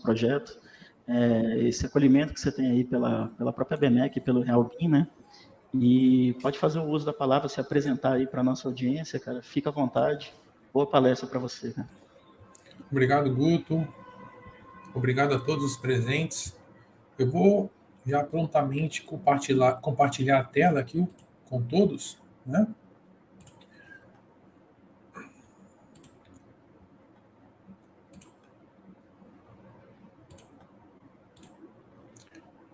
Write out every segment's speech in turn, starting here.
projeto, esse acolhimento que você tem aí pela própria BMEC, pelo Realbim, né? E pode fazer o uso da palavra, se apresentar aí para a nossa audiência, cara. Fica à vontade. Boa palestra para você, cara. Obrigado, Guto. Obrigado a todos os presentes. Eu vou já prontamente compartilhar a tela aqui com todos, né?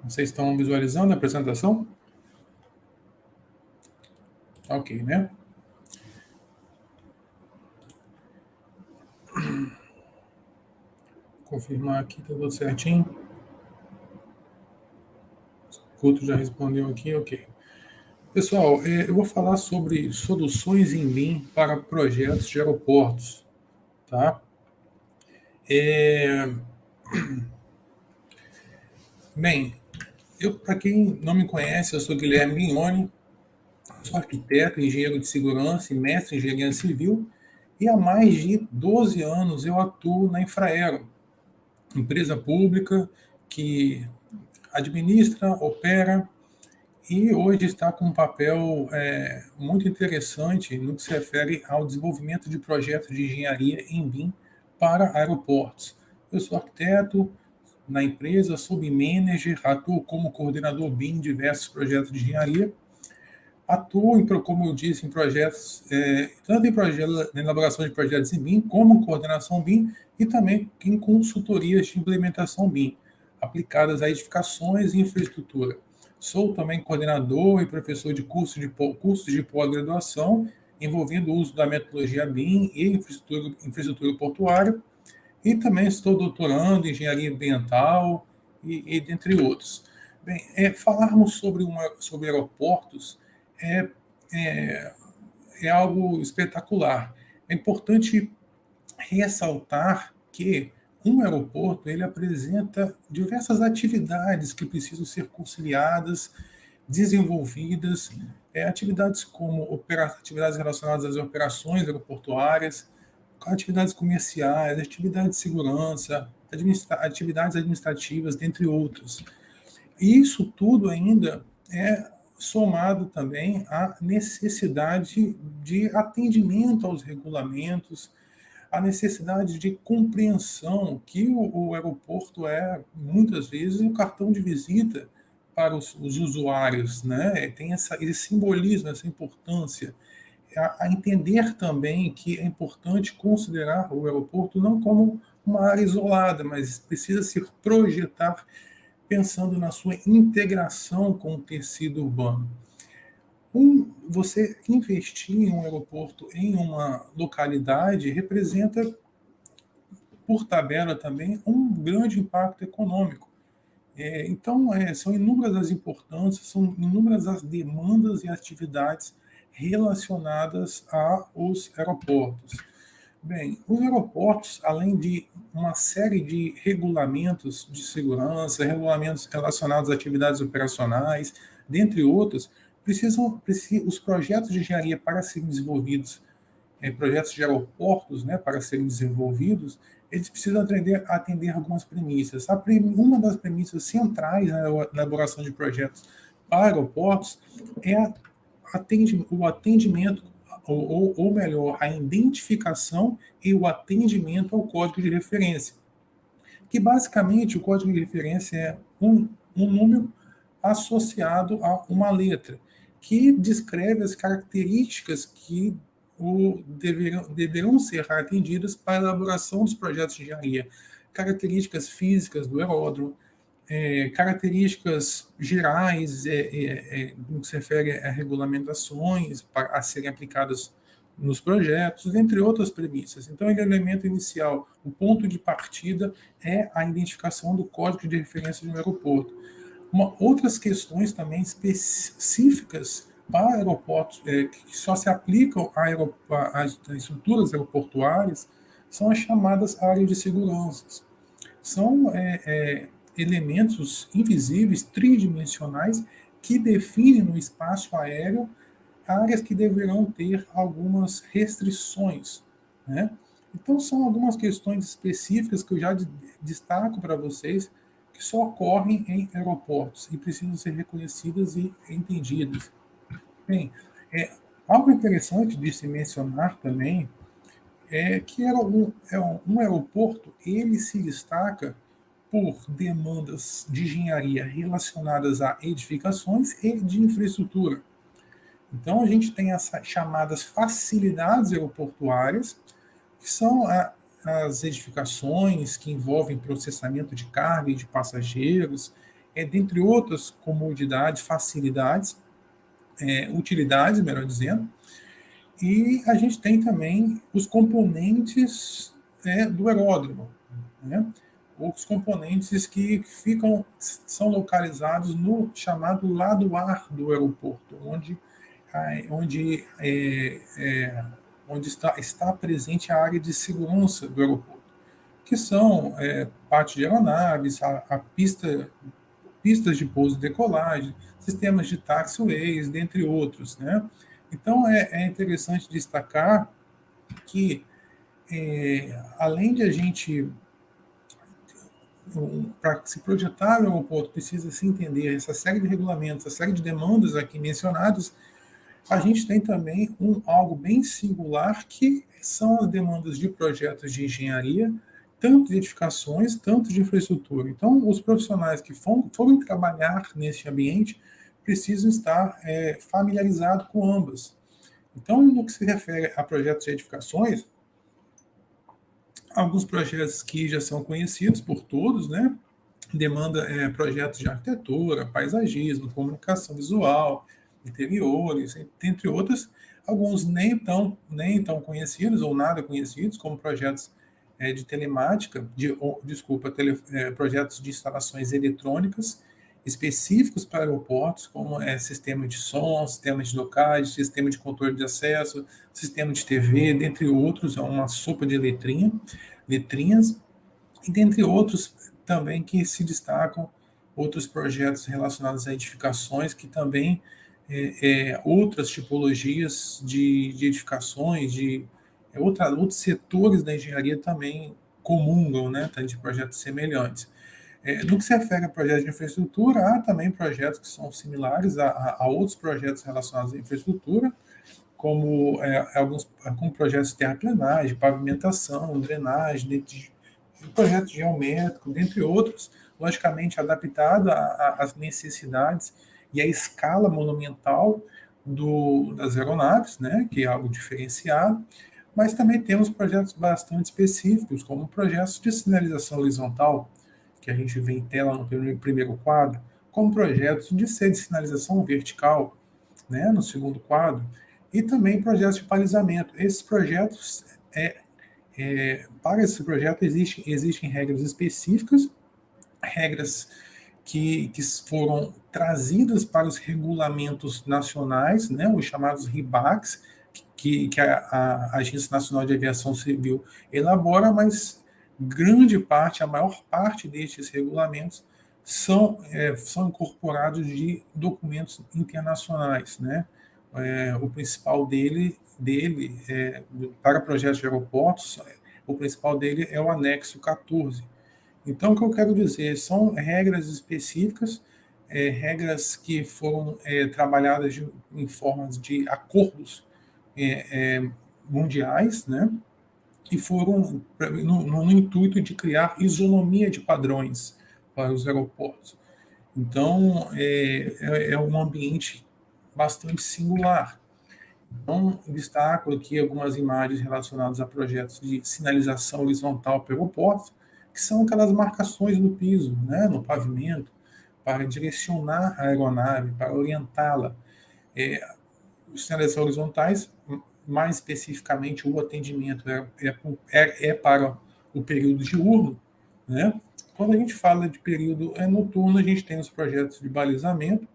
Vocês estão visualizando a apresentação? Ok, né? Confirmar aqui, tá tudo certinho. O Couto já respondeu aqui, ok. Pessoal, eu vou falar sobre soluções em BIM para projetos de aeroportos, tá? Bem, para quem não me conhece, eu sou Guilherme Mignoni, sou arquiteto, engenheiro de segurança e mestre em engenharia civil, e há mais de 12 anos eu atuo na Infraero, empresa pública que administra, opera e hoje está com um papel muito interessante no que se refere ao desenvolvimento de projetos de engenharia em BIM para aeroportos. Eu sou arquiteto na empresa, sou BIM Manager, atuo como coordenador BIM em diversos projetos de engenharia, atuo, como eu disse, em projetos, tanto na elaboração de projetos em BIM, como coordenação BIM e também em consultorias de implementação BIM, aplicadas a edificações e infraestrutura. Sou também coordenador e professor de cursos de pós-graduação envolvendo o uso da metodologia BIM e infraestrutura portuária, e também estou doutorando em engenharia ambiental e dentre outros. Bem, falarmos sobre aeroportos é, é, é algo espetacular. É importante ressaltar que um aeroporto ele apresenta diversas atividades que precisam ser conciliadas, desenvolvidas, atividades como atividades relacionadas às operações aeroportuárias, atividades comerciais, atividades de segurança, atividades administrativas, dentre outras. E isso tudo ainda é somado também à necessidade de atendimento aos regulamentos, a necessidade de compreensão que o aeroporto é, muitas vezes, um cartão de visita para os usuários, né? Tem esse simbolismo, essa importância. A entender também que é importante considerar o aeroporto não como uma área isolada, mas precisa se projetar pensando na sua integração com o tecido urbano. Você investir em um aeroporto em uma localidade representa, por tabela também, um grande impacto econômico. Então, são inúmeras as importâncias, são inúmeras as demandas e atividades relacionadas aos aeroportos. Bem, os aeroportos, além de uma série de regulamentos de segurança, regulamentos relacionados a atividades operacionais, dentre outros, os projetos de engenharia para serem desenvolvidos, projetos de aeroportos, né, para serem desenvolvidos, eles precisam atender algumas premissas. Uma das premissas centrais na elaboração de projetos para aeroportos é o atendimento, ou melhor, a identificação e o atendimento ao código de referência. Que basicamente o código de referência é um número associado a uma letra, que descreve as características que deverão ser atendidas para a elaboração dos projetos de engenharia. Características físicas do aeródromo, características gerais no que se refere a regulamentações a serem aplicadas nos projetos, entre outras premissas. Então, ele é o elemento inicial. O ponto de partida é a identificação do código de referência de um aeroporto. Outras questões também específicas para aeroportos, que só se aplicam às estruturas aeroportuárias, são as chamadas áreas de segurança. São elementos invisíveis, tridimensionais, que definem no espaço aéreo áreas que deverão ter algumas restrições, né? Então, são algumas questões específicas que eu já destaco para vocês, que só ocorrem em aeroportos e precisam ser reconhecidas e entendidas. Bem, algo interessante de se mencionar também é que um aeroporto ele se destaca por demandas de engenharia relacionadas a edificações e de infraestrutura. Então, a gente tem as chamadas facilidades aeroportuárias, que são as edificações que envolvem processamento de carga e de passageiros, dentre outras comodidades, facilidades, utilidades, melhor dizendo. E a gente tem também os componentes do aeródromo, né? Os componentes que são localizados no chamado lado ar do aeroporto, onde está presente a área de segurança do aeroporto, que são parte de aeronaves, pistas de pouso e decolagem, sistemas de taxiways, dentre outros, né? Então, é interessante destacar que, além de a gente, para se projetar o aeroporto, precisa se entender essa série de regulamentos, essa série de demandas aqui mencionadas, a gente tem também algo bem singular, que são as demandas de projetos de engenharia, tanto de edificações, tanto de infraestrutura. Então, os profissionais que forem trabalhar nesse ambiente precisam estar familiarizados com ambas. Então, no que se refere a projetos de edificações, alguns projetos que já são conhecidos por todos, né? Demanda projetos de arquitetura, paisagismo, comunicação visual, interiores, entre outros, alguns nem tão conhecidos ou nada conhecidos, como projetos de telemática, projetos de instalações eletrônicas específicos para aeroportos, como sistema de som, sistema de docagem, sistema de controle de acesso, sistema de TV, dentre outros, é uma sopa de letrinhas, e dentre outros também que se destacam outros projetos relacionados a edificações, que também outras tipologias de edificações, outros setores da engenharia também comungam, né, de projetos semelhantes. No que se refere a projetos de infraestrutura, há também projetos que são similares a outros projetos relacionados à infraestrutura, como como projetos de terraplenagem, pavimentação, drenagem, projetos geométricos, dentre outros, logicamente adaptado às necessidades e à escala monumental das aeronaves, né, que é algo diferenciado, mas também temos projetos bastante específicos, como projetos de sinalização horizontal, que a gente vê em tela no primeiro quadro, como projetos de sinalização vertical, né, no segundo quadro, e também projetos de balizamento. Esses projetos, para esse projeto, existem regras específicas, regras que foram trazidas para os regulamentos nacionais, né, os chamados RIBACs, que a Agência Nacional de Aviação Civil elabora, mas grande parte, a maior parte destes regulamentos são incorporados de documentos internacionais, né? O principal para projetos de aeroportos, o principal dele é o anexo 14. Então, o que eu quero dizer são regras específicas, regras que foram trabalhadas em formas de acordos mundiais, né? E foram no intuito de criar isonomia de padrões para os aeroportos. Então, é um ambiente bastante singular. Então, destaco aqui algumas imagens relacionadas a projetos de sinalização horizontal para aeroportos, que são aquelas marcações no piso, né, no pavimento, para direcionar a aeronave, para orientá-la. Os sinalizações horizontais, mais especificamente, o atendimento é para o período diurno, né? Quando a gente fala de período noturno, a gente tem os projetos de balizamento,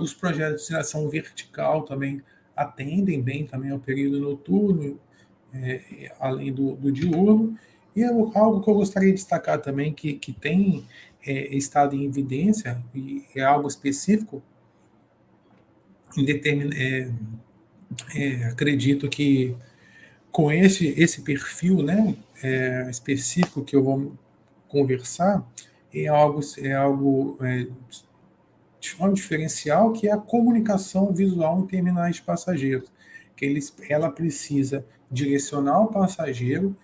os projetos de sinalização vertical também atendem bem também ao período noturno, além do diurno. E algo que eu gostaria de destacar também, que tem estado em evidência, e é algo específico, acredito que com esse perfil, né, específico que eu vou conversar, é algo de um diferencial, que é a comunicação visual em terminais de passageiros, que ela precisa direcionar o passageiro,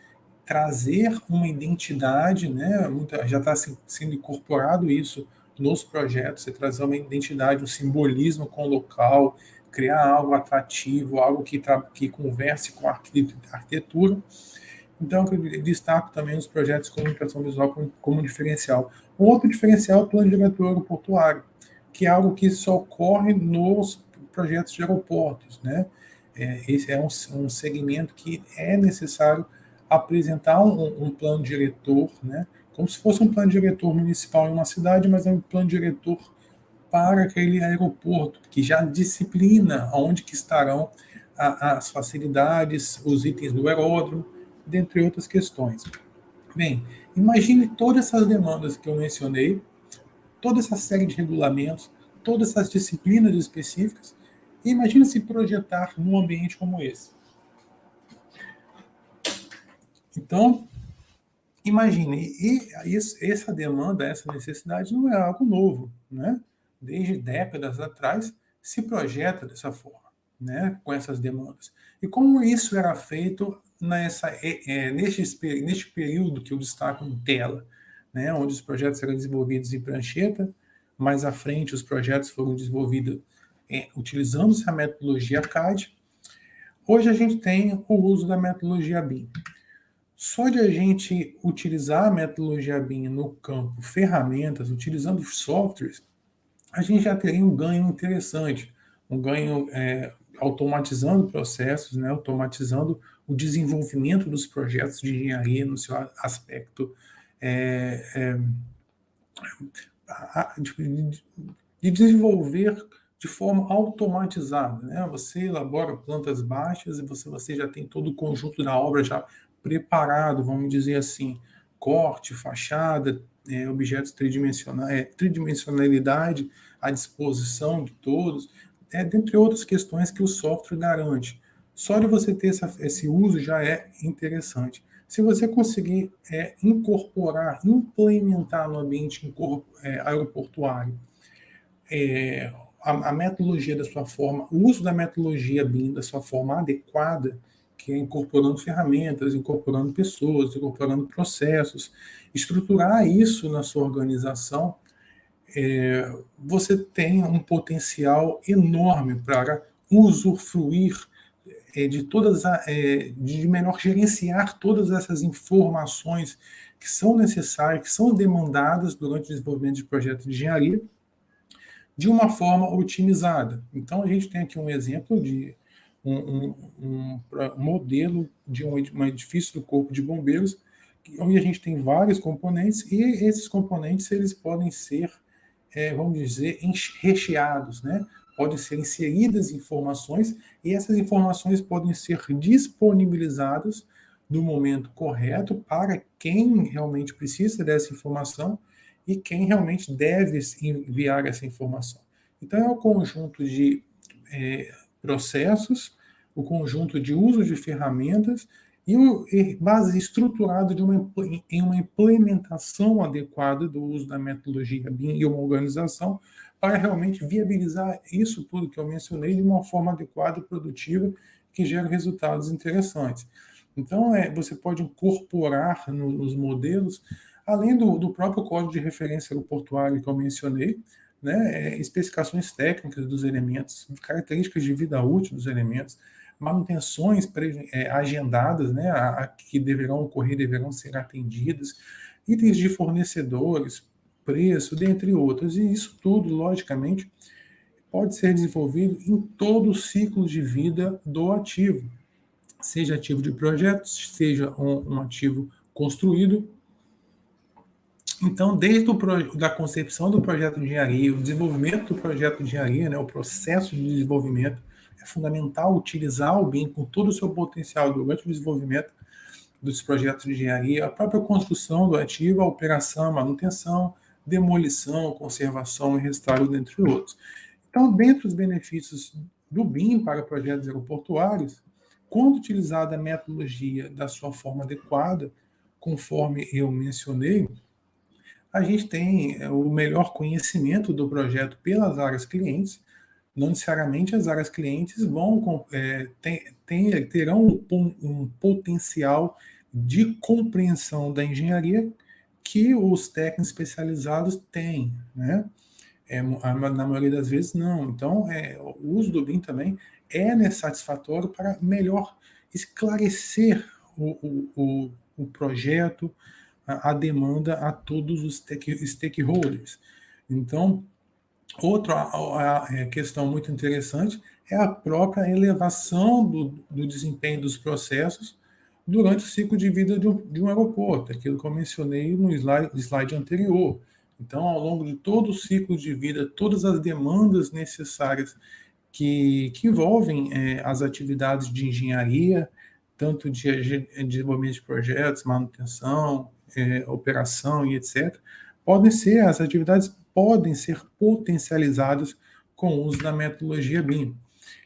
trazer uma identidade, né? Já está sendo incorporado isso nos projetos, você trazer uma identidade, um simbolismo com o local, criar algo atrativo, algo que converse com a arquitetura. Então, eu destaco também os projetos de comunicação visual como diferencial. Um outro diferencial é o plano diretor aeroportuário, que é algo que só ocorre nos projetos de aeroportos, né? Esse é um segmento que é necessário apresentar um plano diretor, né? Como se fosse um plano diretor municipal em uma cidade, mas é um plano diretor para aquele aeroporto, que já disciplina onde que estarão as facilidades, os itens do aeródromo, dentre outras questões. Bem, imagine todas essas demandas que eu mencionei, toda essa série de regulamentos, todas essas disciplinas específicas, e imagine se projetar num ambiente como esse. Então, imagine, essa demanda, essa necessidade não é algo novo, né? Desde décadas atrás se projeta dessa forma, né? Com essas demandas. E como isso era feito neste período que eu destaco em tela, né? Onde os projetos eram desenvolvidos em prancheta, mais à frente os projetos foram desenvolvidos utilizando a metodologia CAD. Hoje a gente tem o uso da metodologia BIM. Só de a gente utilizar a metodologia BIM no campo ferramentas, utilizando softwares, a gente já teria um ganho interessante, um ganho automatizando processos, né, automatizando o desenvolvimento dos projetos de engenharia no seu aspecto de desenvolver de forma automatizada, né? Você elabora plantas baixas e você já tem todo o conjunto da obra já preparado, vamos dizer assim, corte, fachada, objetos tridimensionais, tridimensionalidade à disposição de todos, dentre outras questões que o software garante. Só de você ter esse uso já é interessante. Se você conseguir incorporar, implementar no ambiente aeroportuário a metodologia da sua forma, o uso da metodologia BIM da sua forma adequada, que é incorporando ferramentas, incorporando pessoas, incorporando processos, estruturar isso na sua organização, você tem um potencial enorme para usufruir de melhor gerenciar todas essas informações que são necessárias, que são demandadas durante o desenvolvimento de projetos de engenharia, de uma forma otimizada. Então, a gente tem aqui um exemplo de um modelo de um edifício do Corpo de Bombeiros, onde a gente tem vários componentes, e esses componentes eles podem ser, vamos dizer, recheados, né? Podem ser inseridas informações, e essas informações podem ser disponibilizadas no momento correto para quem realmente precisa dessa informação e quem realmente deve enviar essa informação. Então, é o conjunto de processos, o conjunto de uso de ferramentas e base estruturada em uma implementação adequada do uso da metodologia BIM e uma organização para realmente viabilizar isso tudo que eu mencionei de uma forma adequada e produtiva que gera resultados interessantes. Então, você pode incorporar nos modelos, além do próprio código de referência aeroportuário que eu mencionei, né, especificações técnicas dos elementos, características de vida útil dos elementos, manutenções agendadas, né, que deverão ocorrer, deverão ser atendidas, itens de fornecedores, preço, dentre outros. E isso tudo, logicamente, pode ser desenvolvido em todo o ciclo de vida do ativo, seja ativo de projetos, seja um ativo construído. Então, desde da concepção do projeto de engenharia, o desenvolvimento do projeto de engenharia, né, o processo de desenvolvimento, é fundamental utilizar o BIM com todo o seu potencial durante o desenvolvimento dos projetos de engenharia, a própria construção do ativo, a operação, a manutenção, demolição, conservação e restauro, dentre outros. Então, dentre os benefícios do BIM para projetos aeroportuários, quando utilizada a metodologia da sua forma adequada, conforme eu mencionei, a gente tem o melhor conhecimento do projeto pelas áreas clientes. Não necessariamente as áreas clientes terão um potencial de compreensão da engenharia que os técnicos especializados têm, né? Na maioria das vezes, não. Então, o uso do BIM também é satisfatório para melhor esclarecer o projeto, a demanda a todos os stakeholders. Então, outra questão muito interessante é a própria elevação do desempenho dos processos durante o ciclo de vida de um aeroporto, aquilo que eu mencionei no slide anterior. Então, ao longo de todo o ciclo de vida, todas as demandas necessárias que envolvem as atividades de engenharia, tanto de desenvolvimento de projetos, manutenção, operação e etc., as atividades podem ser potencializadas com o uso da metodologia BIM.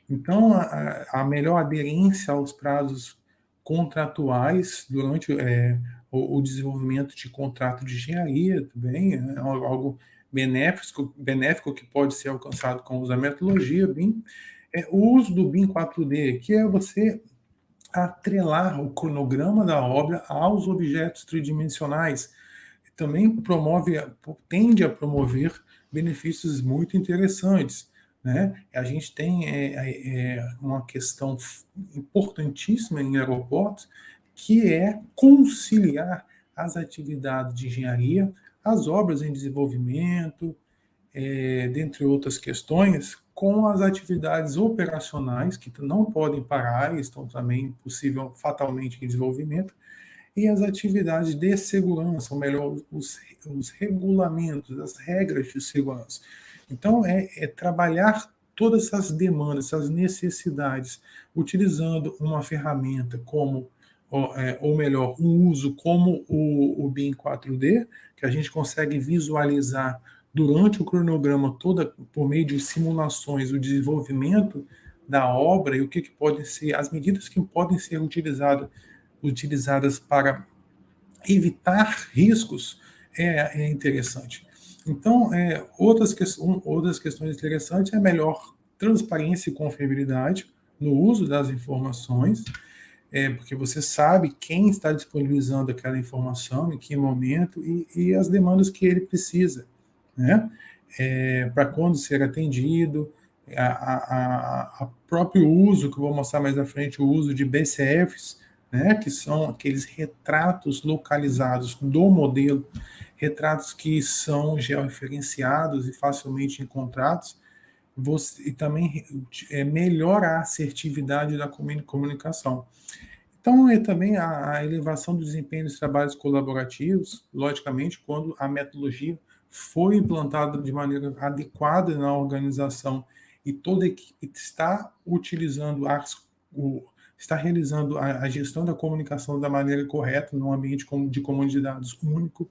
Então, a melhor aderência aos prazos contratuais durante o desenvolvimento de contrato de engenharia também é algo benéfico que pode ser alcançado com o uso da metodologia BIM. O uso do BIM 4D, que é você atrelar o cronograma da obra aos objetos tridimensionais, também tende a promover benefícios muito interessantes, né? A gente tem uma questão importantíssima em aeroportos, que é conciliar as atividades de engenharia, as obras em desenvolvimento, dentre outras questões, com as atividades operacionais, que não podem parar, estão também fatalmente em desenvolvimento, e as atividades de segurança, ou melhor, os regulamentos, as regras de segurança. Então, trabalhar todas essas demandas, essas necessidades, utilizando uma ferramenta como, ou melhor, um uso como o BIM 4D, que a gente consegue visualizar durante o cronograma todo, por meio de simulações, o desenvolvimento da obra e o que podem ser, as medidas que podem ser utilizadas para evitar riscos, é interessante. Então, outras questões interessantes é a melhor transparência e confiabilidade no uso das informações, porque você sabe quem está disponibilizando aquela informação, em que momento, e as demandas que ele precisa, né? Para quando ser atendido, a próprio uso, que eu vou mostrar mais à frente, o uso de BCFs, né, que são aqueles retratos localizados do modelo, retratos que são georreferenciados e facilmente encontrados, e também melhora a assertividade da comunicação. Então, também a elevação do desempenho dos trabalhos colaborativos, logicamente, quando a metodologia foi implantada de maneira adequada na organização e toda a equipe está utilizando está realizando a gestão da comunicação da maneira correta, num ambiente de comando de dados único,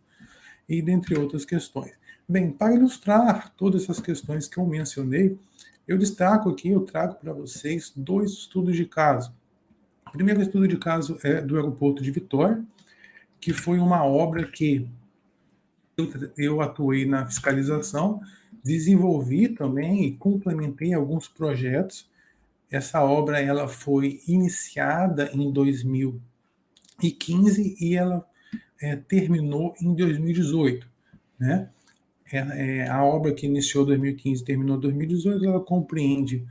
e dentre outras questões. Bem, para ilustrar todas essas questões que eu mencionei, eu trago para vocês 2 estudos de caso. O primeiro estudo de caso é do aeroporto de Vitória, que foi uma obra que eu atuei na fiscalização, desenvolvi também e complementei alguns projetos. Essa obra ela foi iniciada em 2015 e ela terminou em 2018, né? A obra que iniciou em 2015 e terminou em 2018, ela compreende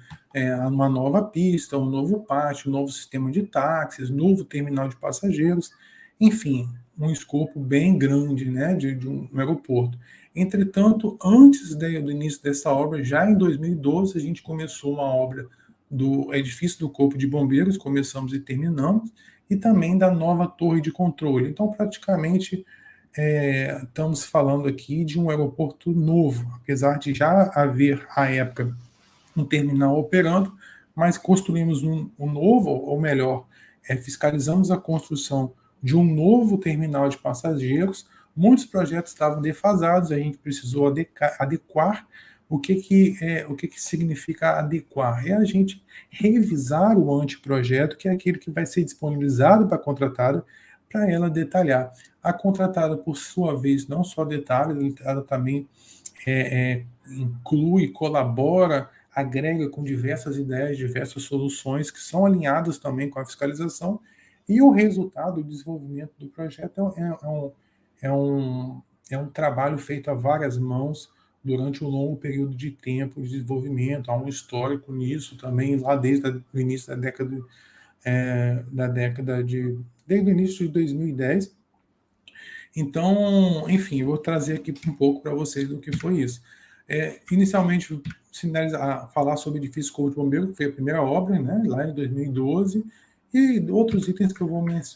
uma nova pista, um novo pátio, um novo sistema de táxis, novo terminal de passageiros, enfim, um escopo bem grande, né, de um aeroporto. Entretanto, antes do início dessa obra, já em 2012, a gente começou uma obra do edifício do Corpo de Bombeiros, começamos e terminamos, e também da nova torre de controle. Então, praticamente, estamos falando aqui de um aeroporto novo, apesar de já haver, à época, um terminal operando, mas construímos um novo, ou melhor, fiscalizamos a construção de um novo terminal de passageiros. Muitos projetos estavam defasados, a gente precisou adequar o que significa adequar? É a gente revisar o anteprojeto, que é aquele que vai ser disponibilizado para a contratada, para ela detalhar. A contratada, por sua vez, não só detalha, ela também inclui, colabora, agrega com diversas ideias, diversas soluções que são alinhadas também com a fiscalização, e o resultado, o desenvolvimento do projeto é um trabalho feito a várias mãos durante um longo período de tempo de desenvolvimento. Há um histórico nisso também, lá desde o início desde o início de 2010. Então, enfim, eu vou trazer aqui um pouco para vocês do que foi isso. Inicialmente, falar sobre o edifício Corpo de Bombeiro, que foi a primeira obra, né, lá em 2012, e outros itens que eu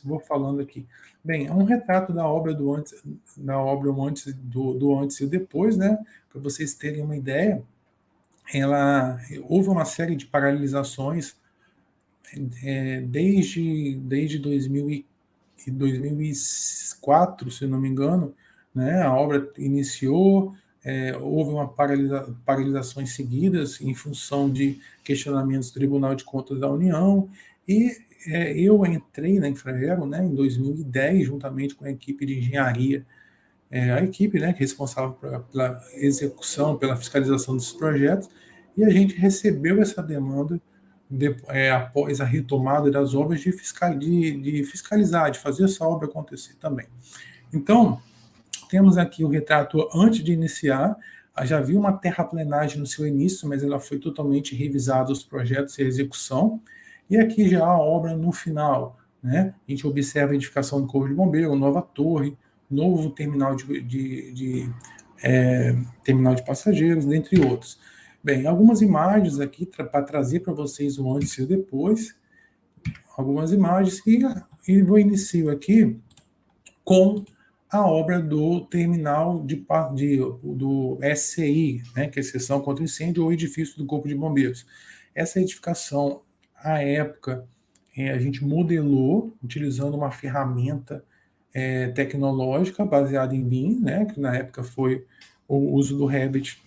vou falando aqui. Bem, é um retrato da obra do antes e depois, né, para vocês terem uma ideia. Houve uma série de paralisações desde 2004, se não me engano, né, a obra iniciou, houve paralisações seguidas em função de questionamentos do Tribunal de Contas da União, e eu entrei na Infraero, né, em 2010, juntamente com a equipe de engenharia, a equipe, né, responsável pela execução, pela fiscalização desses projetos, e a gente recebeu essa demanda após a retomada das obras de fiscalizar, de fazer essa obra acontecer também. Então, temos aqui o retrato antes de iniciar. Já havia uma terraplenagem no seu início, mas ela foi totalmente revisada, os projetos e a execução. E aqui já a obra no final, né? A gente observa a edificação do Corpo de Bombeiro, nova torre, novo terminal terminal de passageiros, dentre outros. Bem, algumas imagens aqui para trazer para vocês o antes e o depois. Algumas imagens e vou iniciar aqui com a obra do terminal do SCI, né, que é a Seção contra Incêndio, ou edifício do Corpo de Bombeiros. Essa edificação, à época, a gente modelou utilizando uma ferramenta tecnológica baseada em BIM, né, que na época foi o uso do Revit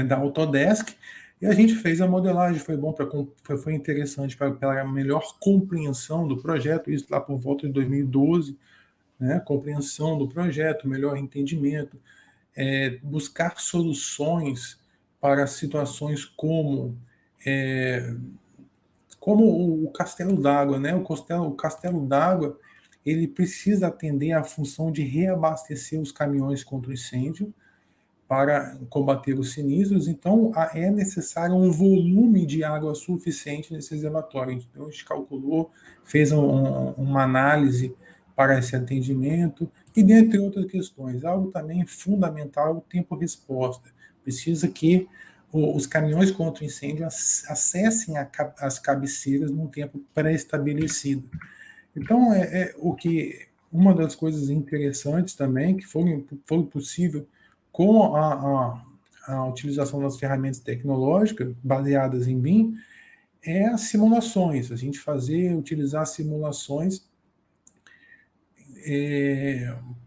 da Autodesk, e a gente fez a modelagem. Foi interessante para a melhor compreensão do projeto, isso lá por volta de 2012, né, compreensão do projeto, melhor entendimento, buscar soluções para situações como o castelo d'água, né? O castelo d'água, ele precisa atender à função de reabastecer os caminhões contra o incêndio para combater os sinistros. Então, é necessário um volume de água suficiente nesse reservatório. Então, a gente calculou, fez uma análise para esse atendimento, e dentre outras questões. Algo também fundamental é o tempo-resposta. Precisa que os caminhões contra incêndio acessem as cabeceiras num tempo pré-estabelecido. Então, uma das coisas interessantes também, que foi possível com a utilização das ferramentas tecnológicas baseadas em BIM, é as simulações. A gente utilizar simulações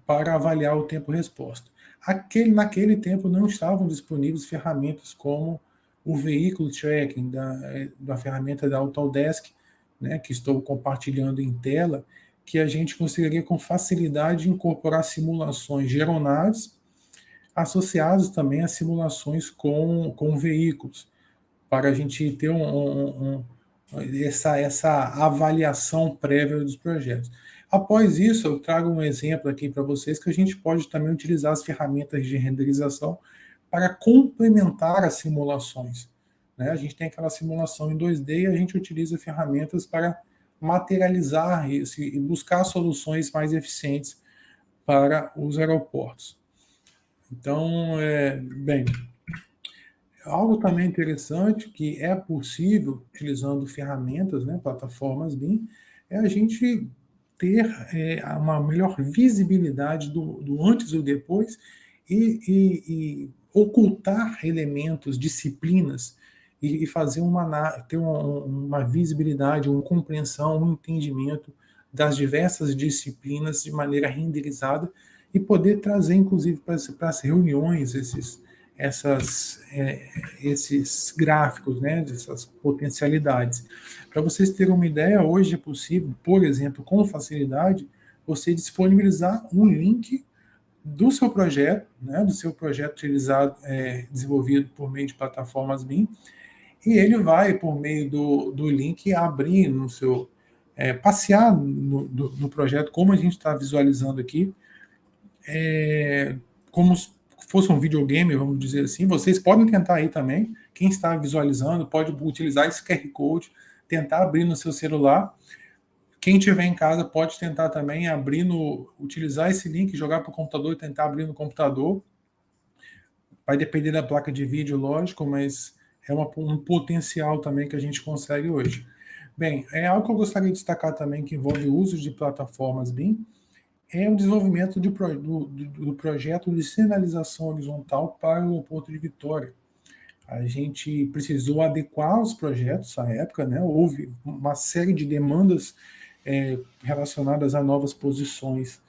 para avaliar o tempo-resposta. Naquele tempo não estavam disponíveis ferramentas como o veículo tracking da ferramenta da Autodesk, né, que estou compartilhando em tela, que a gente conseguiria com facilidade incorporar simulações de aeronaves associadas também a simulações com veículos, para a gente ter essa avaliação prévia dos projetos. Após isso, eu trago um exemplo aqui para vocês que a gente pode também utilizar as ferramentas de renderização para complementar as simulações, né? A gente tem aquela simulação em 2D e a gente utiliza ferramentas para materializar isso e buscar soluções mais eficientes para os aeroportos. Então, bem, algo também interessante que é possível utilizando ferramentas, né, plataformas BIM, é a gente ter uma melhor visibilidade do antes e do depois e ocultar elementos, disciplinas e fazer ter uma visibilidade, uma compreensão, um entendimento das diversas disciplinas de maneira renderizada e poder trazer, inclusive, para as reuniões esses gráficos, né, essas potencialidades. Para vocês terem uma ideia, hoje é possível, por exemplo, com facilidade, você disponibilizar um link do seu projeto, né, do seu projeto utilizado, desenvolvido por meio de plataformas BIM, e ele vai, por meio do link, abrir no seu, passear no projeto, como a gente está visualizando aqui, como se fosse um videogame, vamos dizer assim. Vocês podem tentar aí também, quem está visualizando pode utilizar esse QR Code, tentar abrir no seu celular. Quem estiver em casa pode tentar também utilizar esse link, jogar para o computador e tentar abrir no computador. Vai depender da placa de vídeo, lógico, mas é um potencial também que a gente consegue hoje. Bem, algo que eu gostaria de destacar também, que envolve o uso de plataformas BIM, é o desenvolvimento do projeto de sinalização horizontal para o aeroporto de Vitória. A gente precisou adequar os projetos à época, né? Houve uma série de demandas relacionadas a novas posições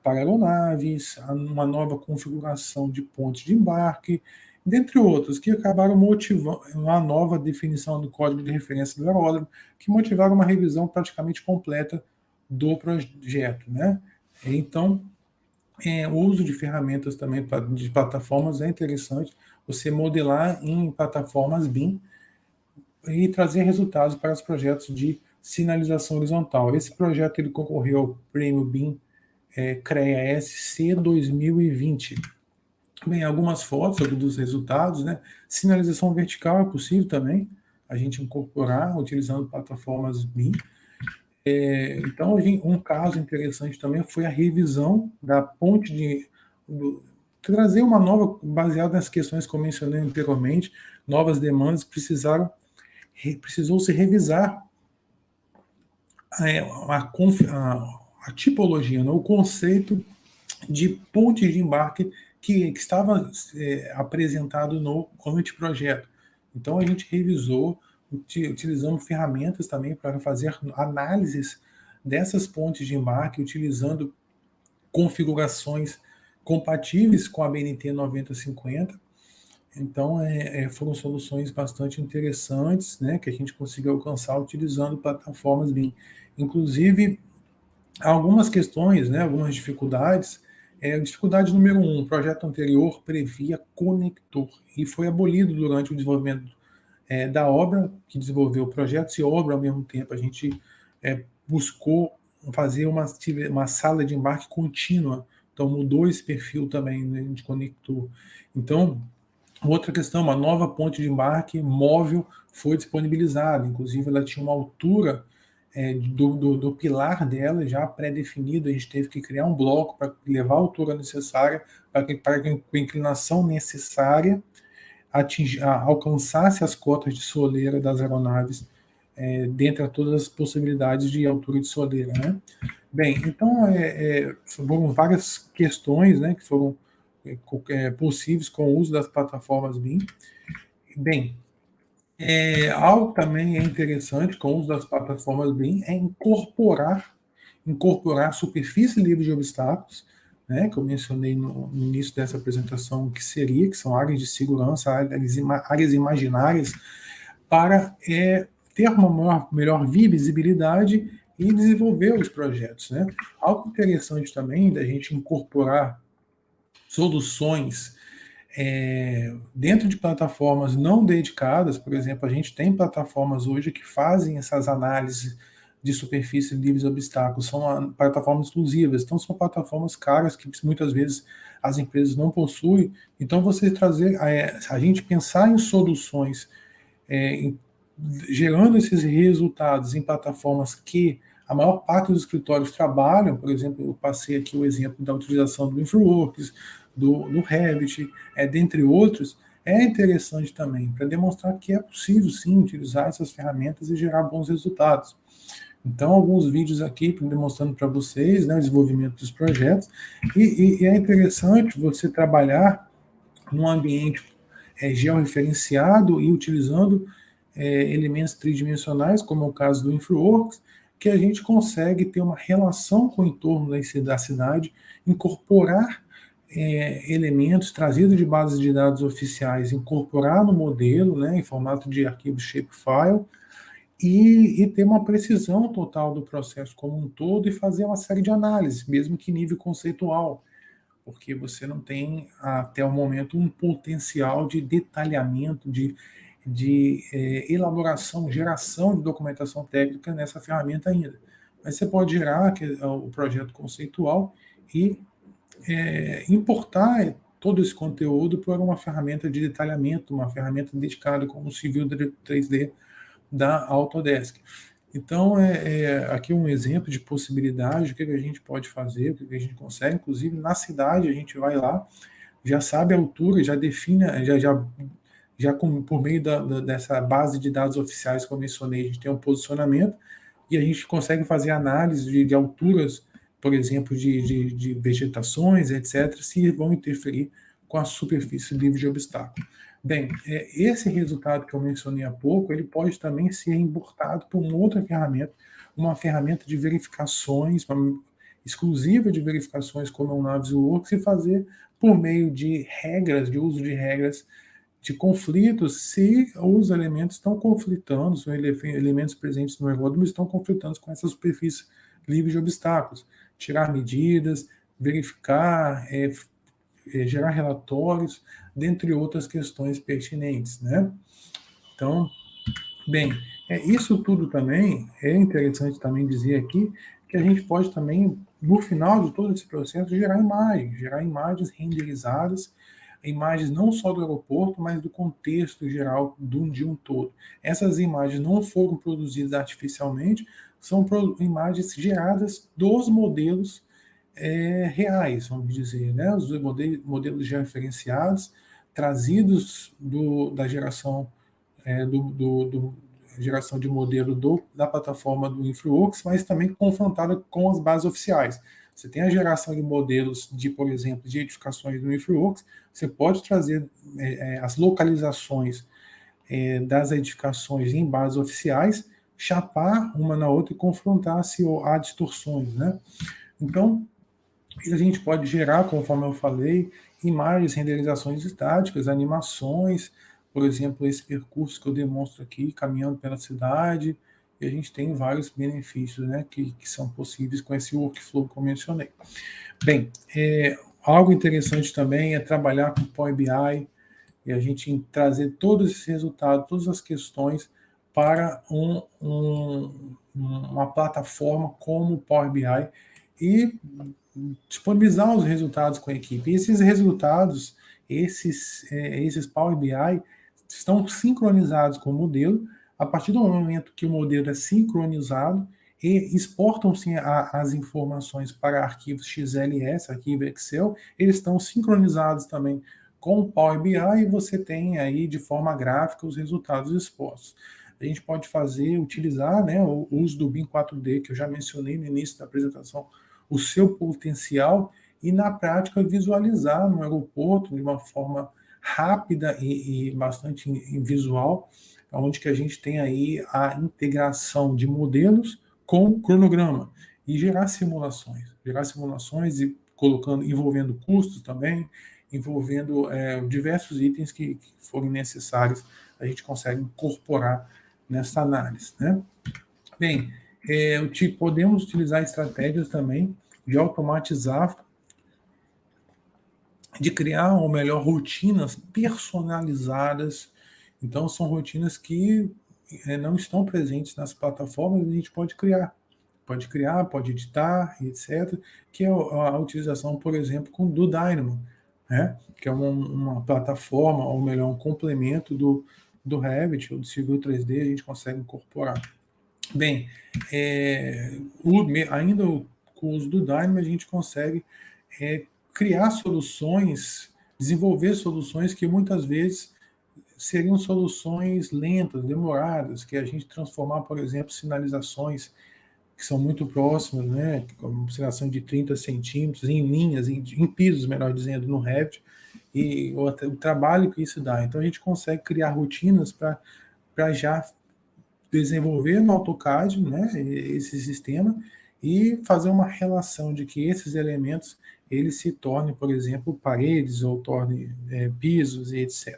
para aeronaves, a uma nova configuração de pontes de embarque, dentre outros, que acabaram motivando uma nova definição do código de referência do aeródromo, que motivaram uma revisão praticamente completa do projeto, né? Então, o uso de ferramentas também de plataformas é interessante, você modelar em plataformas BIM e trazer resultados para os projetos de sinalização horizontal. Esse projeto ele concorreu ao Prêmio BIM CREA SC 2020. Bem, algumas fotos dos resultados, né? Sinalização vertical é possível também, a gente incorporar utilizando plataformas BIM. Então, um caso interessante também foi a revisão da ponte trazer uma nova, baseada nas questões que eu mencionei anteriormente, novas demandas, precisou se revisar a tipologia, né, o conceito de ponte de embarque que estava apresentado no anteprojeto. Então, a gente revisou, utilizamos ferramentas também para fazer análises dessas pontes de embarque, utilizando configurações compatíveis com a BNT 9050. Então, foram soluções bastante interessantes, né, que a gente conseguiu alcançar utilizando plataformas BIM. Inclusive, algumas questões, né, algumas dificuldades. Dificuldade número 1, o projeto anterior previa conector e foi abolido durante o desenvolvimento da obra que desenvolveu o projeto. Se obra ao mesmo tempo, a gente buscou fazer uma sala de embarque contínua, então mudou esse perfil também, né, de conector. Então, outra questão, uma nova ponte de embarque móvel foi disponibilizada, inclusive ela tinha uma altura do pilar dela já pré-definido, a gente teve que criar um bloco para levar a altura necessária, para que a inclinação necessária alcançasse as cotas de soleira das aeronaves, dentre todas as possibilidades de altura de soleira, né? Bem, então foram várias questões, né, que foram possíveis com o uso das plataformas BIM. Bem, algo também interessante com o uso das plataformas BIM é incorporar superfície livre de obstáculos, né, que eu mencionei no início dessa apresentação, que são áreas de segurança, áreas imaginárias, para ter uma melhor visibilidade e desenvolver os projetos, né? Algo interessante também da gente incorporar soluções dentro de plataformas não dedicadas. Por exemplo, a gente tem plataformas hoje que fazem essas análises de superfície livres de obstáculos, são plataformas exclusivas, então são plataformas caras que muitas vezes as empresas não possuem. Então, você trazer, a gente pensar em soluções gerando esses resultados em plataformas que a maior parte dos escritórios trabalham. Por exemplo, eu passei aqui o exemplo da utilização do InfraWorks, do Revit, dentre outros. É interessante também para demonstrar que é possível sim utilizar essas ferramentas e gerar bons resultados. Então, alguns vídeos aqui demonstrando para vocês, né, o desenvolvimento dos projetos, e é interessante você trabalhar num ambiente georreferenciado e utilizando elementos tridimensionais, como é o caso do InfraWorks, que a gente consegue ter uma relação com o entorno da cidade, incorporar elementos trazidos de bases de dados oficiais, incorporar no modelo, né, em formato de arquivo shapefile, e ter uma precisão total do processo como um todo e fazer uma série de análises, mesmo que nível conceitual, porque você não tem, até o momento, um potencial de detalhamento, de elaboração, geração de documentação técnica nessa ferramenta ainda. Mas você pode gerar o projeto conceitual e importar todo esse conteúdo para uma ferramenta de detalhamento, uma ferramenta dedicada como o Civil 3D da Autodesk. Então, aqui um exemplo de possibilidade, o que a gente pode fazer, o que a gente consegue. Inclusive, na cidade, a gente vai lá, já sabe a altura, já define, por meio dessa base de dados oficiais que eu mencionei, a gente tem um posicionamento e a gente consegue fazer análise de alturas, por exemplo, de vegetações, etc., se vão interferir com a superfície livre de obstáculo. Bem, esse resultado que eu mencionei há pouco, ele pode também ser importado por uma ferramenta de verificações, exclusiva de verificações como o Navisworks, e fazer por meio de regras, de uso de regras de conflitos, se os elementos estão conflitando, se os elementos presentes no aeródromo estão conflitando com essa superfície livre de obstáculos. Tirar medidas, verificar, gerar relatórios, dentre outras questões pertinentes, né? Então, bem, isso tudo também é interessante também dizer aqui que a gente pode também, no final de todo esse processo, gerar imagens renderizadas, imagens não só do aeroporto, mas do contexto geral de um todo. Essas imagens não foram produzidas artificialmente, são imagens geradas dos modelos reais, vamos dizer, né? Os modelos já referenciados, trazidos da geração geração de modelo da plataforma do InfluWorks, mas também confrontada com as bases oficiais. Você tem a geração de modelos por exemplo, de edificações do InfluWorks, você pode trazer as localizações das edificações em bases oficiais, chapar uma na outra e confrontar se há distorções, né? Então, a gente pode gerar, conforme eu falei, imagens, renderizações estáticas, animações, por exemplo, esse percurso que eu demonstro aqui, caminhando pela cidade, e a gente tem vários benefícios, né, que são possíveis com esse workflow que eu mencionei. Bem, algo interessante também é trabalhar com Power BI e a gente trazer todos esses resultados, todas as questões para uma plataforma como o Power BI e disponibilizar os resultados com a equipe. E esses resultados, esses Power BI, estão sincronizados com o modelo. A partir do momento que o modelo é sincronizado, e exportam-se as informações para arquivos XLS, arquivo Excel, eles estão sincronizados também com o Power BI e você tem aí de forma gráfica os resultados expostos. A gente pode utilizar, né, o uso do BIM 4D, que eu já mencionei no início da apresentação, o seu potencial e, na prática, visualizar no aeroporto de uma forma rápida e bastante visual, onde que a gente tem aí a integração de modelos com cronograma e gerar simulações e envolvendo custos também, envolvendo diversos itens que forem necessários, a gente consegue incorporar nessa análise, né? Bem, podemos utilizar estratégias também de automatizar, de criar, ou melhor, rotinas personalizadas. Então, são rotinas que não estão presentes nas plataformas, a gente pode criar, pode editar, etc., que é a utilização, por exemplo, do Dynamo, né? Que é uma plataforma, ou melhor, um complemento do Revit ou do Civil 3D, a gente consegue incorporar. Bem, ainda com o uso do Dynamo, a gente consegue criar soluções, desenvolver soluções que muitas vezes seriam soluções lentas, demoradas, que a gente transformar, por exemplo, sinalizações que são muito próximas, né, como sinalização de 30 centímetros, em linhas, em pisos, melhor dizendo, no Revit, e o trabalho que isso dá. Então, a gente consegue criar rotinas para já desenvolver no AutoCAD, né, esse sistema, e fazer uma relação de que esses elementos ele se torne, por exemplo, paredes ou torne pisos e etc.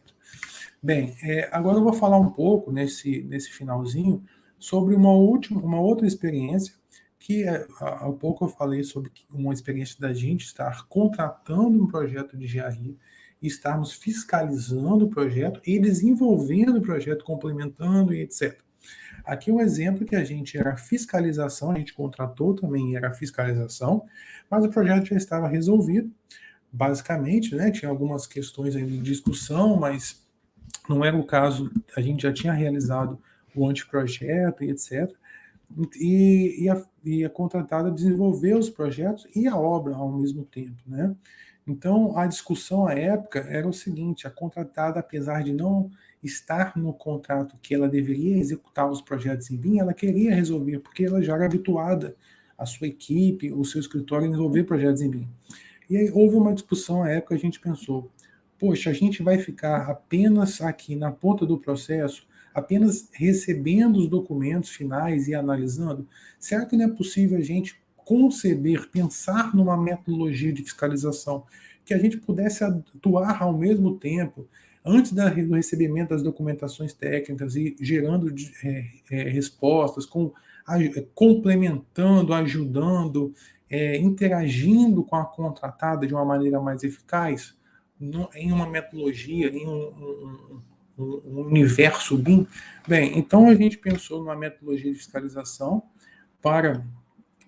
Bem, agora eu vou falar um pouco nesse finalzinho sobre uma outra experiência que há pouco eu falei sobre uma experiência da gente estar contratando um projeto de engenharia e estarmos fiscalizando o projeto e desenvolvendo o projeto, complementando e etc. Aqui um exemplo que a gente era fiscalização, a gente contratou também era fiscalização, mas o projeto já estava resolvido, basicamente, né? Tinha algumas questões aí de discussão, mas não era o caso, a gente já tinha realizado o anteprojeto e etc. E a contratada desenvolver os projetos e a obra ao mesmo tempo, né? Então, a discussão à época era o seguinte: a contratada, apesar de não estar no contrato que ela deveria executar os projetos em BIM, ela queria resolver, porque ela já era habituada, a sua equipe, o seu escritório, a resolver projetos em BIM. E aí houve uma discussão à época, a gente pensou, poxa, a gente vai ficar apenas aqui na ponta do processo, apenas recebendo os documentos finais e analisando? Será que não é possível a gente conceber, pensar numa metodologia de fiscalização que a gente pudesse atuar ao mesmo tempo, antes do recebimento das documentações técnicas e gerando respostas, complementando, ajudando, interagindo com a contratada de uma maneira mais eficaz, em uma metodologia, em um universo BIM? Bem, então a gente pensou numa metodologia de fiscalização para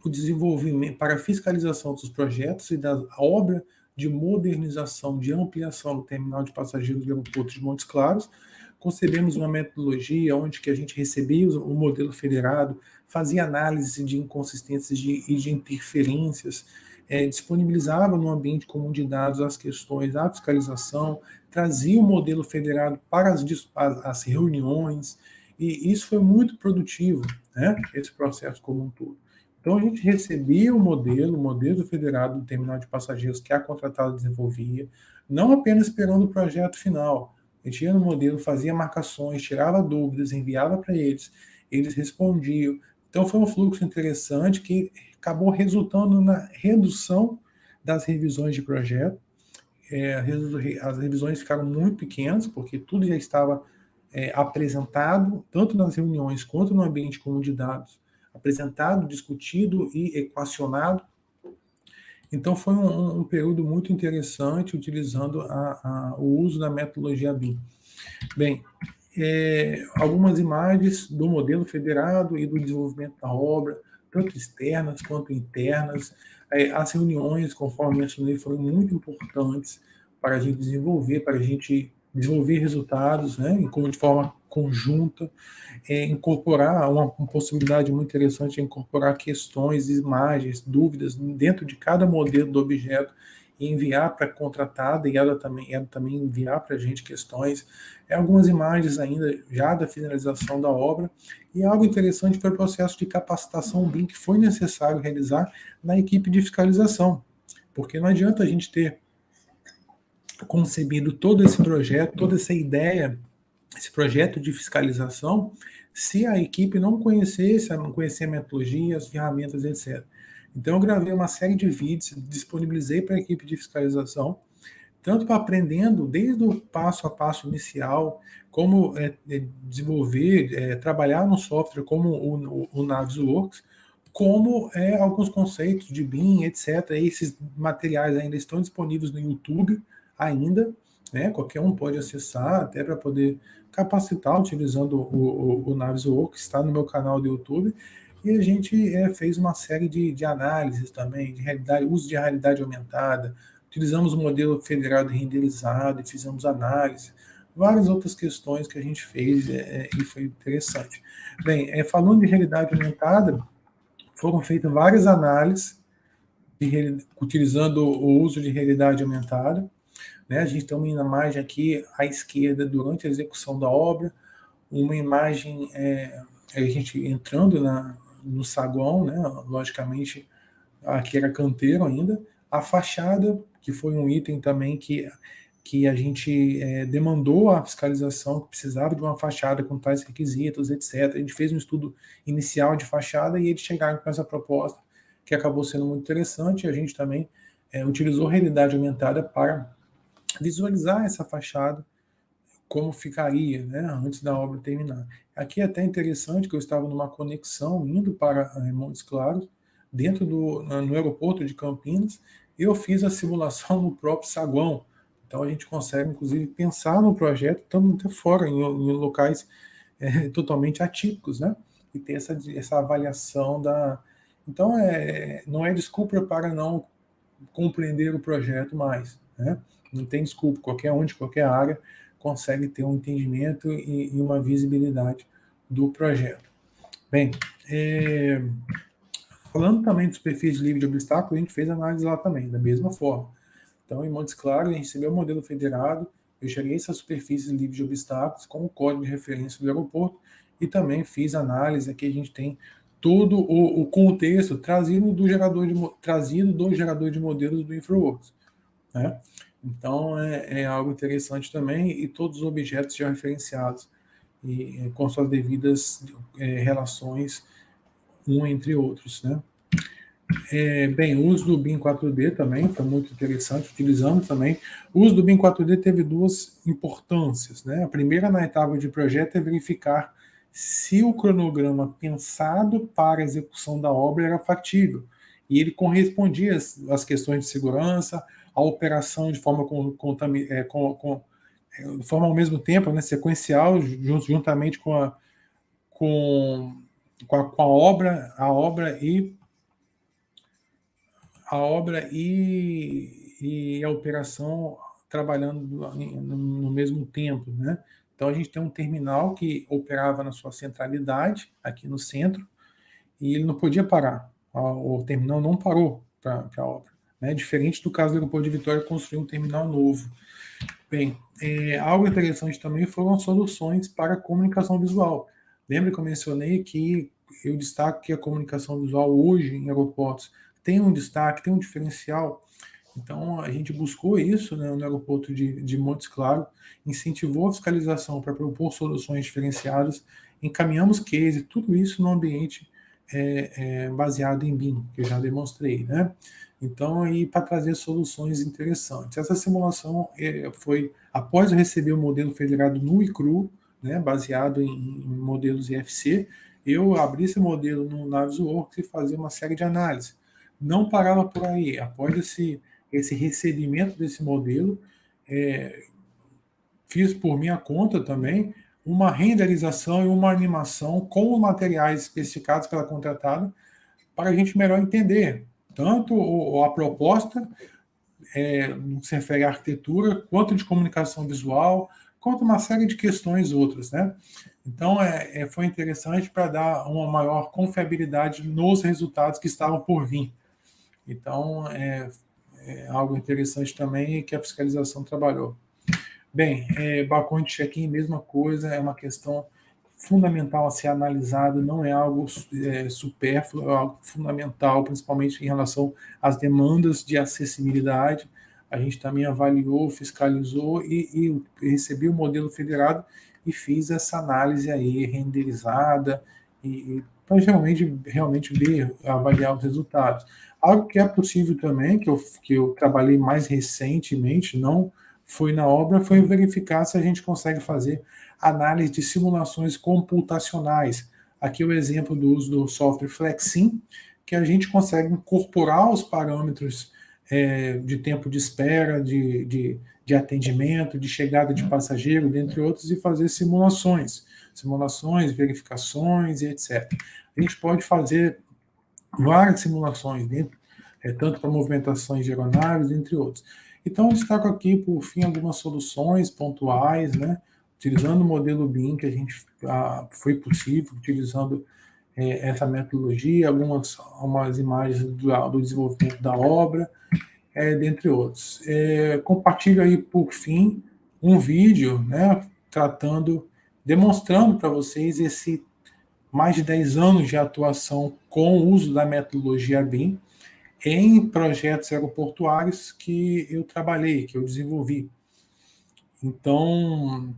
o desenvolvimento, para a fiscalização dos projetos e da obra de modernização, de ampliação do terminal de passageiros do aeroporto de Montes Claros. Concebemos uma metodologia onde que a gente recebia o modelo federado, fazia análise de inconsistências e de interferências, disponibilizava no ambiente comum de dados as questões da fiscalização, trazia o modelo federado para as reuniões, e isso foi muito produtivo, né, esse processo como um todo. Então, a gente recebia o modelo federado do terminal de passageiros que a contratada desenvolvia, não apenas esperando o projeto final. A gente ia no modelo, fazia marcações, tirava dúvidas, enviava para eles, eles respondiam. Então, foi um fluxo interessante que acabou resultando na redução das revisões de projeto. As revisões ficaram muito pequenas, porque tudo já estava apresentado, tanto nas reuniões quanto no ambiente comum de dados, apresentado, discutido e equacionado. Então, foi um período muito interessante utilizando o uso da metodologia BIM. Bem, algumas imagens do modelo federado e do desenvolvimento da obra, tanto externas quanto internas. As reuniões, conforme mencionei, foram muito importantes para a gente desenvolver resultados, né, de forma conjunta, incorporar uma possibilidade muito interessante, incorporar questões, imagens, dúvidas dentro de cada modelo do objeto e enviar para a contratada e ela também enviar para a gente questões, algumas imagens ainda já da finalização da obra. E algo interessante foi o processo de capacitação BIM que foi necessário realizar na equipe de fiscalização, porque não adianta a gente ter concebido todo esse projeto, toda essa ideia, esse projeto de fiscalização, se a equipe não conhecer a metodologia, as ferramentas, etc. Então, eu gravei uma série de vídeos, disponibilizei para a equipe de fiscalização, tanto para aprendendo desde o passo a passo inicial, como desenvolver, trabalhar no software como o Navisworks, como alguns conceitos de BIM, etc. Esses materiais ainda estão disponíveis no YouTube, ainda, né? Qualquer um pode acessar, até para poder capacitar utilizando o Navisworks, está no meu canal do YouTube. E a gente fez uma série de análises também, uso de realidade aumentada, utilizamos o modelo federado renderizado e fizemos análise, várias outras questões que a gente fez e foi interessante. Bem, falando de realidade aumentada, foram feitas várias análises utilizando o uso de realidade aumentada, né? A gente tem uma imagem aqui à esquerda durante a execução da obra, uma imagem a gente entrando no saguão, né? Logicamente aqui era canteiro ainda, a fachada, que foi um item também que a gente demandou a fiscalização, que precisava de uma fachada com tais requisitos, etc. A gente fez um estudo inicial de fachada e eles chegaram com essa proposta, que acabou sendo muito interessante, e a gente também utilizou realidade aumentada para visualizar essa fachada, como ficaria, né, antes da obra terminar. Aqui é até interessante que eu estava numa conexão indo para Montes Claros, no aeroporto de Campinas, e eu fiz a simulação no próprio saguão. Então a gente consegue, inclusive, pensar no projeto, estando até fora, em locais totalmente atípicos, né? E ter essa avaliação da... Então, não é desculpa para não compreender o projeto mais, né? Não tem desculpa, qualquer um de qualquer área consegue ter um entendimento e uma visibilidade do projeto. Bem, falando também de superfície livre de obstáculos, a gente fez análise lá também, da mesma forma. Então, em Montes Claros, a gente recebeu o modelo federado, eu gerei essas superfícies livres de obstáculos com o código de referência do aeroporto e também fiz análise. Aqui a gente tem todo o contexto trazido do gerador de modelos do InfraWorks, né? Então, é algo interessante também, e todos os objetos já referenciados e com suas devidas relações um entre outros, né? Bem, o uso do BIM 4D também foi muito interessante, utilizamos também. O uso do BIM 4D teve duas importâncias, né? A primeira, na etapa de projeto, é verificar se o cronograma pensado para a execução da obra era factível, e ele correspondia às questões de segurança, à operação de forma de forma ao mesmo tempo, né, sequencial, juntamente com a obra, e a operação trabalhando no mesmo tempo, né? Então a gente tem um terminal que operava na sua centralidade aqui no centro e ele não podia parar. O terminal não parou para a obra, né? Diferente do caso do aeroporto de Vitória, construir um terminal novo. Bem, algo interessante também foram as soluções para comunicação visual. Lembra que eu mencionei que eu destaco que a comunicação visual hoje em aeroportos tem um destaque, tem um diferencial. Então, a gente buscou isso, né, no aeroporto de Montes Claros, incentivou a fiscalização para propor soluções diferenciadas, encaminhamos case, tudo isso no ambiente baseado em BIM, que eu já demonstrei, né? Então, e para trazer soluções interessantes. Essa simulação foi após eu receber o modelo federado nu e cru, né, baseado em modelos IFC, eu abri esse modelo no Navisworks e fazia uma série de análises. Não parava por aí. Após esse recebimento desse modelo, fiz por minha conta também uma renderização e uma animação com os materiais especificados pela contratada para a gente melhor entender tanto a proposta no que se refere à arquitetura, quanto de comunicação visual, quanto uma série de questões outras, né? Então, foi interessante para dar uma maior confiabilidade nos resultados que estavam por vir. Então, algo interessante também que a fiscalização trabalhou. Bem, balcão de check-in, mesma coisa, é uma questão fundamental a ser analisado, não é algo supérfluo, é algo fundamental, principalmente em relação às demandas de acessibilidade. A gente também avaliou, fiscalizou e recebi o modelo federado e fiz essa análise aí renderizada para realmente ver, avaliar os resultados. Algo que é possível também, que eu trabalhei mais recentemente, não foi na obra, foi verificar se a gente consegue fazer análise de simulações computacionais. Aqui o exemplo do uso do software Flexim, que a gente consegue incorporar os parâmetros de tempo de espera, de atendimento, de chegada de passageiro, dentre outros, e fazer simulações, verificações e etc. A gente pode fazer várias simulações, tanto para movimentações de aeronaves, entre outros. Então, eu destaco aqui, por fim, algumas soluções pontuais, né? Utilizando o modelo BIM, que a gente foi possível, utilizando essa metodologia, algumas imagens do desenvolvimento da obra, dentre outros. Compartilho aí, por fim, um vídeo, né, demonstrando para vocês esse mais de 10 anos de atuação com o uso da metodologia BIM em projetos aeroportuários que eu trabalhei, que eu desenvolvi. Então,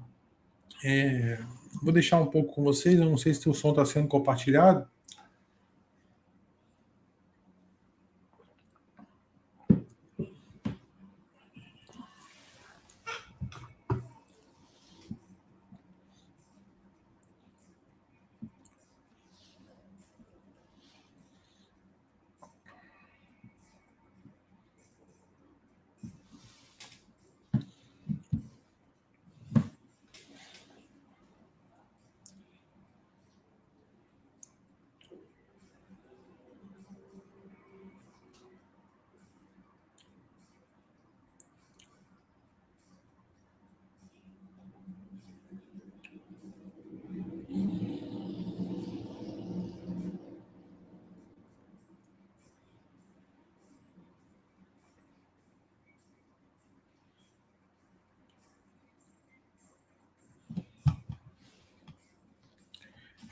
vou deixar um pouco com vocês, eu não sei se o som está sendo compartilhado.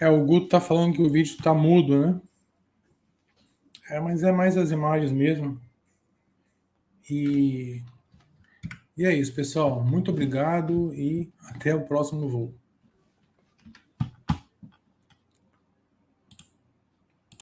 O Guto tá falando que o vídeo tá mudo, né? Mas é mais as imagens mesmo. E é isso, pessoal. Muito obrigado e até o próximo voo.